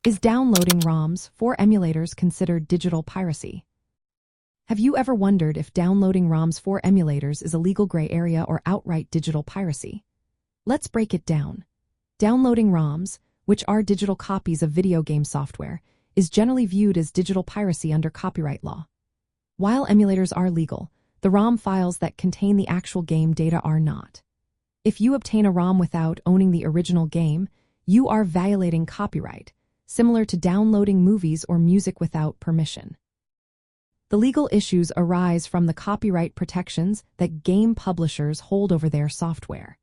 Is downloading ROMs for emulators considered digital piracy? Have you ever wondered if downloading ROMs for emulators is a legal gray area or outright digital piracy? Let's break it down. Downloading ROMs, which are digital copies of video game software, is generally viewed as digital piracy under copyright law. While emulators are legal, the ROM files that contain the actual game data are not. If you obtain a ROM without owning the original game, you are violating copyright, similar to downloading movies or music without permission. The legal issues arise from the copyright protections that game publishers hold over their software.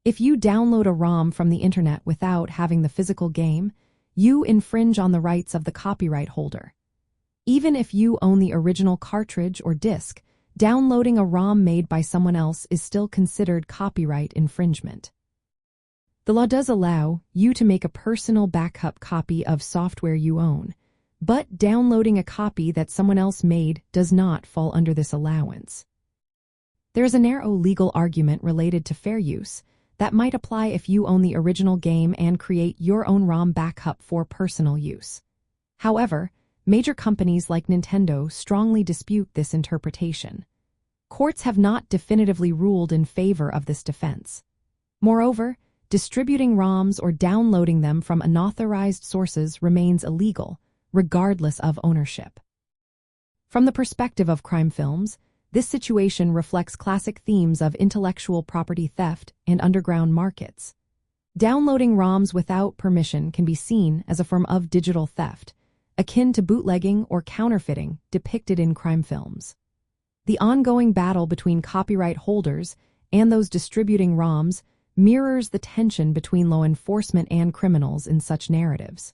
If you download a ROM from the internet without having the physical game, you infringe on the rights of the copyright holder. Even if you own the original cartridge or disc, downloading a ROM made by someone else is still considered copyright infringement. The law does allow you to make a personal backup copy of software you own, but downloading a copy that someone else made does not fall under this allowance. There is a narrow legal argument related to fair use that might apply if you own the original game and create your own ROM backup for personal use. However, major companies like Nintendo strongly dispute this interpretation. Courts have not definitively ruled in favor of this defense. Moreover, distributing ROMs or downloading them from unauthorized sources remains illegal, regardless of ownership. From the perspective of crime films, this situation reflects classic themes of intellectual property theft and underground markets. Downloading ROMs without permission can be seen as a form of digital theft, akin to bootlegging or counterfeiting depicted in crime films. The ongoing battle between copyright holders and those distributing ROMs mirrors the tension between law enforcement and criminals in such narratives.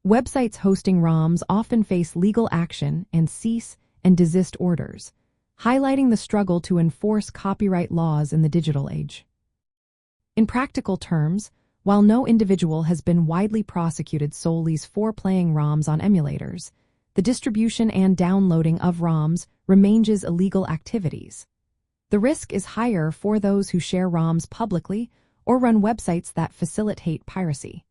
Websites hosting ROMs often face legal action and cease and desist orders, highlighting the struggle to enforce copyright laws in the digital age. In practical terms, while no individual has been widely prosecuted solely for playing ROMs on emulators, the distribution and downloading of ROMs remains illegal activities. The risk is higher for those who share ROMs publicly or run websites that facilitate piracy.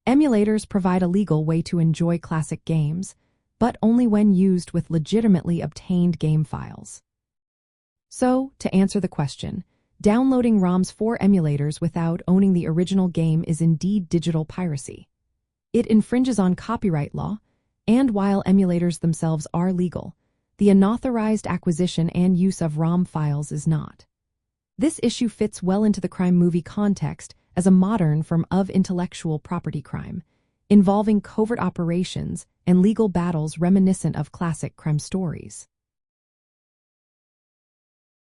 Emulators provide a legal way to enjoy classic games, but only when used with legitimately obtained game files. So, to answer the question, downloading ROMs for emulators without owning the original game is indeed digital piracy. It infringes on copyright law, and while emulators themselves are legal, the unauthorized acquisition and use of ROM files is not. This issue fits well into the crime movie context as a modern form of intellectual property crime, involving covert operations and legal battles reminiscent of classic crime stories.